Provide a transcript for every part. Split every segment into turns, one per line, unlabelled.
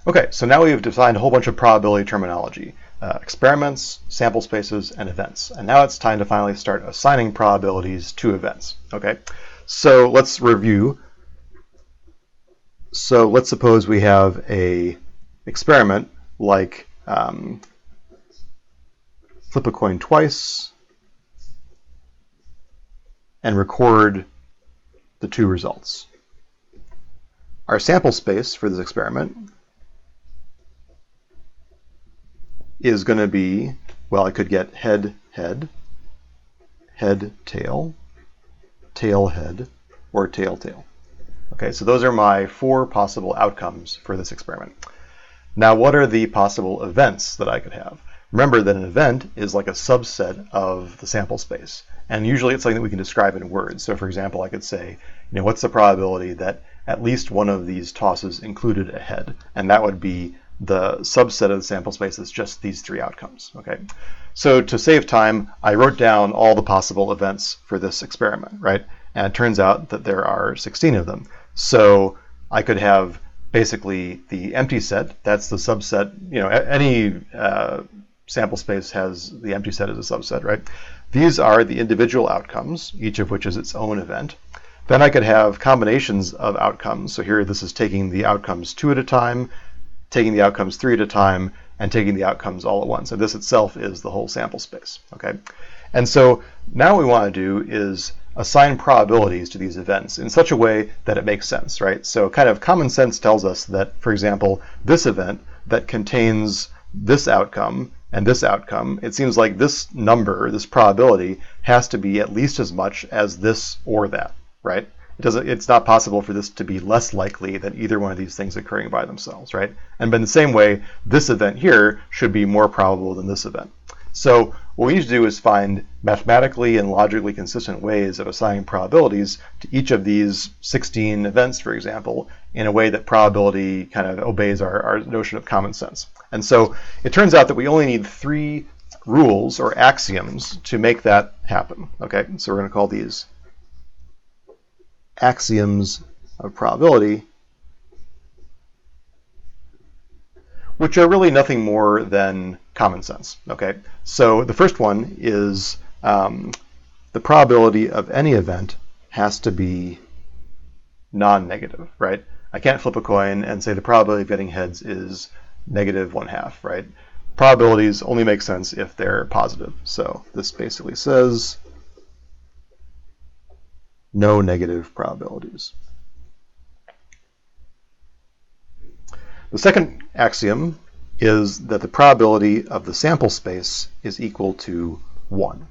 Okay, so now we've defined a whole bunch of probability terminology, experiments, sample spaces, and events. And now it's time to finally start assigning probabilities to events. Okay, so let's review. So let's suppose we have a experiment like flip a coin twice and record the two results. Our sample space for this experiment is going to be, well, I could get head, head, head, tail, tail, head, or tail, tail. Okay, so those are my 4 possible outcomes for this experiment. Now, what are the possible events that I could have? Remember that an event is like a subset of the sample space, and usually it's something that we can describe in words. So, for example, I could say, what's the probability that at least one of these tosses included a head? And that would be the subset of the sample space that's just these 3 outcomes. Okay, so to save time, I wrote down all the possible events for this experiment, right? And it turns out that there are 16 of them. So I could have basically the empty set. That's the subset. Any sample space has the empty set as a subset, right? These are the individual outcomes, each of which is its own event. Then I could have combinations of outcomes. So here, this is taking the outcomes 2 at a time, taking the outcomes 3 at a time, and taking the outcomes all at once. And this itself is the whole sample space. Okay, and so now what we want to do is assign probabilities to these events in such a way that it makes sense, right? So kind of common sense tells us that, for example, this event that contains this outcome and this outcome, it seems like this number, this probability, has to be at least as much as this or that, right? It's not possible for this to be less likely than either one of these things occurring by themselves, right? And in the same way, this event here should be more probable than this event. So what we need to do is find mathematically and logically consistent ways of assigning probabilities to each of these 16 events, for example, in a way that probability kind of obeys our notion of common sense. And so it turns out that we only need 3 rules or axioms to make that happen. Okay, so we're going to call these axioms of probability, which are really nothing more than common sense. Okay, so the first one is the probability of any event has to be non-negative, right? I can't flip a coin and say the probability of getting heads is -1/2, right? Probabilities only make sense if they're positive. So this basically says no negative probabilities. The second axiom is that the probability of the sample space is equal to 1.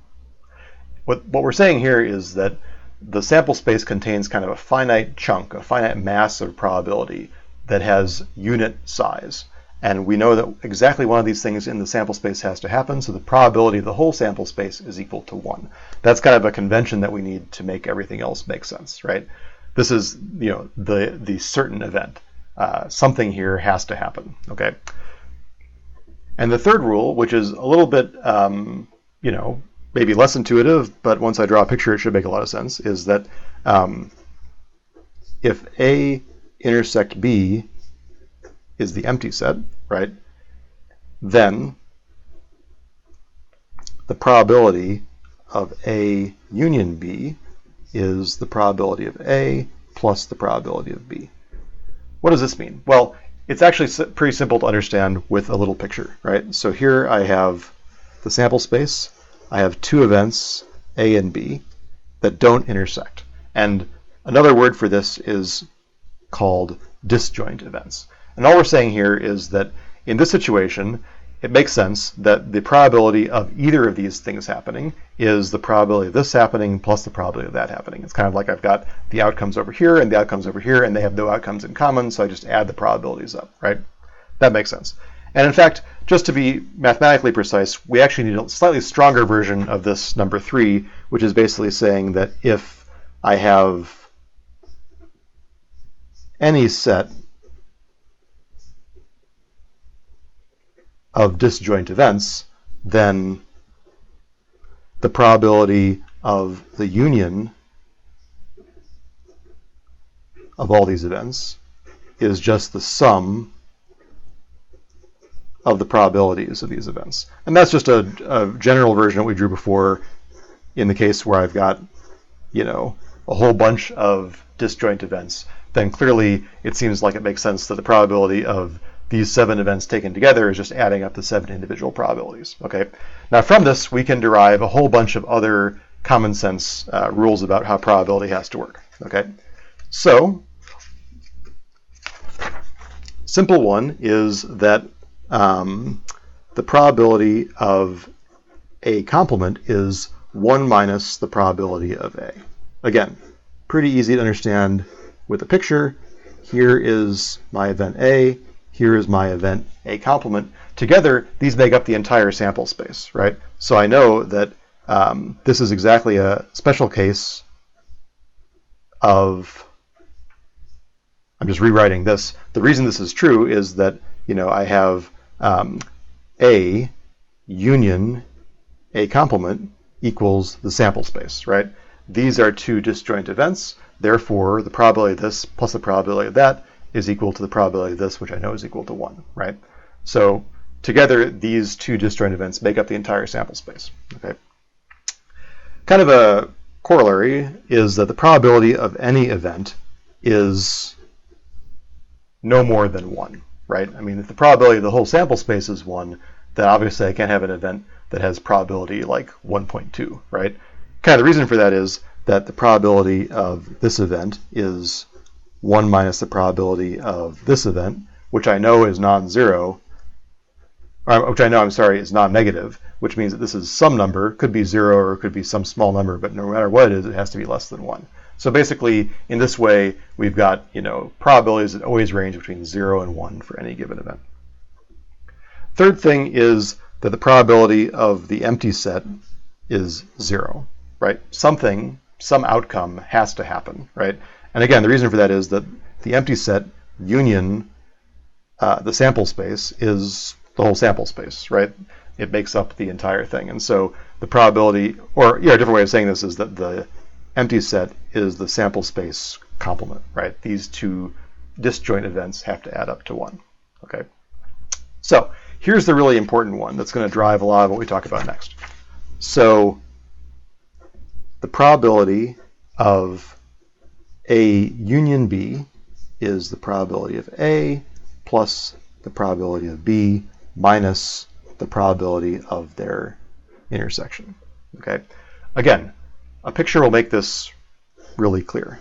What we're saying here is that the sample space contains kind of a finite chunk, a finite mass of probability that has unit size. And we know that exactly one of these things in the sample space has to happen, so the probability of the whole sample space is equal to 1. That's kind of a convention that we need to make everything else make sense, right? This is, the certain event. Something here has to happen, okay? And the third rule, which is a little bit, maybe less intuitive, but once I draw a picture, it should make a lot of sense, is that if A intersect B is the empty set, right, then the probability of A union B is the probability of A plus the probability of B. What does this mean? Well, it's actually pretty simple to understand with a little picture, right? So here I have the sample space. I have 2 events, A and B, that don't intersect. And another word for this is called disjoint events. And all we're saying here is that in this situation, it makes sense that the probability of either of these things happening is the probability of this happening plus the probability of that happening. It's kind of like I've got the outcomes over here and the outcomes over here, and they have no outcomes in common, so I just add the probabilities up, right? That makes sense. And in fact, just to be mathematically precise, we actually need a slightly stronger version of this number 3, which is basically saying that if I have any set of disjoint events, then the probability of the union of all these events is just the sum of the probabilities of these events. And that's just a general version that we drew before in the case where I've got, a whole bunch of disjoint events. Then clearly it seems like it makes sense that the probability of these 7 events taken together is just adding up the 7 individual probabilities. Okay. Now from this we can derive a whole bunch of other common sense rules about how probability has to work. Okay. So simple one is that the probability of a complement is 1 minus the probability of A. Again, pretty easy to understand with a picture. Here is my event A, here is my event A complement. Together, these make up the entire sample space, right? So I know that this is exactly a special case of, I'm just rewriting this. The reason this is true is that, I have A union A complement equals the sample space, right? These are 2 disjoint events. Therefore, the probability of this plus the probability of that is equal to the probability of this, which I know is equal to 1, right? So together, these 2 disjoint events make up the entire sample space, okay? Kind of a corollary is that the probability of any event is no more than 1, right? I mean, if the probability of the whole sample space is 1, then obviously I can't have an event that has probability like 1.2, right? Kind of the reason for that is that the probability of this event is 1 minus the probability of this event, which I know is non-zero, which I know, is non-negative, which means that this is some number, could be 0 or it could be some small number, but no matter what it is, it has to be less than 1. So basically, in this way, we've got, probabilities that always range between 0 and 1 for any given event. Third thing is that the probability of the empty set is 0, right? Some outcome has to happen, right? And again, the reason for that is that the empty set union the sample space is the whole sample space, right? It makes up the entire thing. And so the probability, or a different way of saying this is that the empty set is the sample space complement, right? These 2 disjoint events have to add up to 1, okay? So here's the really important one that's going to drive a lot of what we talk about next. So the probability of A union B is the probability of A plus the probability of B minus the probability of their intersection. Okay. Again, a picture will make this really clear.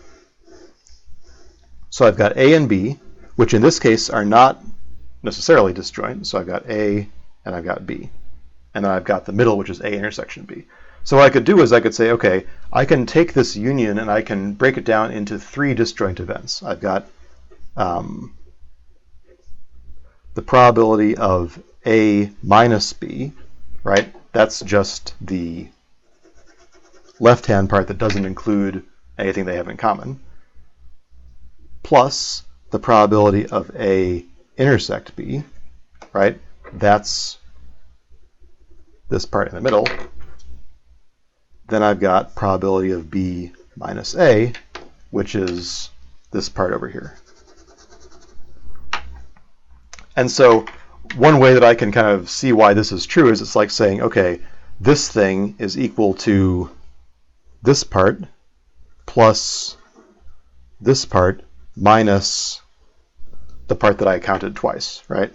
So I've got A and B, which in this case are not necessarily disjoint. So I've got A and I've got B. And then I've got the middle, which is A intersection B. So what I could do is I could say, okay, I can take this union and I can break it down into 3 disjoint events. I've got the probability of A minus B, right? That's just the left-hand part that doesn't include anything they have in common, plus the probability of A intersect B, right? That's this part in the middle. Then I've got probability of B minus A, which is this part over here. And so one way that I can kind of see why this is true is it's like saying, okay, this thing is equal to this part plus this part minus the part that I counted twice, right?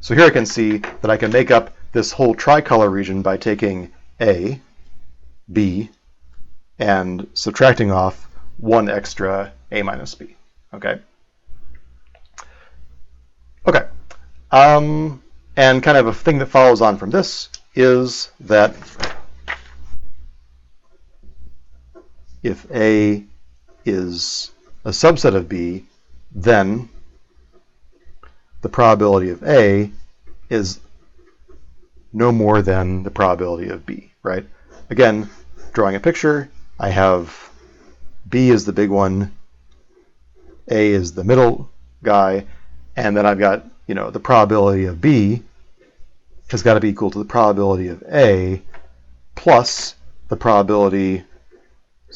So here I can see that I can make up this whole tricolor region by taking A, B, and subtracting off 1 extra A minus B, okay? Okay, and kind of a thing that follows on from this is that if A is a subset of B, then the probability of A is no more than the probability of B, right? Again, drawing a picture, I have B is the big one, A is the middle guy, and then I've got, the probability of B has got to be equal to the probability of A plus the probability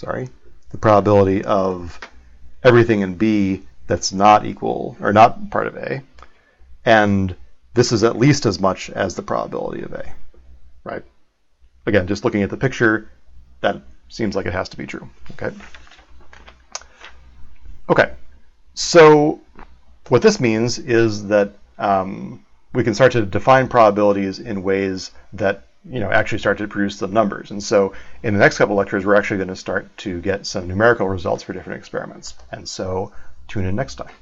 the probability of everything in B that's not equal or not part of A, and this is at least as much as the probability of A, right? Again, just looking at the picture, that seems like it has to be true, okay? Okay, so what this means is that we can start to define probabilities in ways that actually start to produce some numbers. And so in the next couple of lectures, we're actually going to start to get some numerical results for different experiments. And so tune in next time.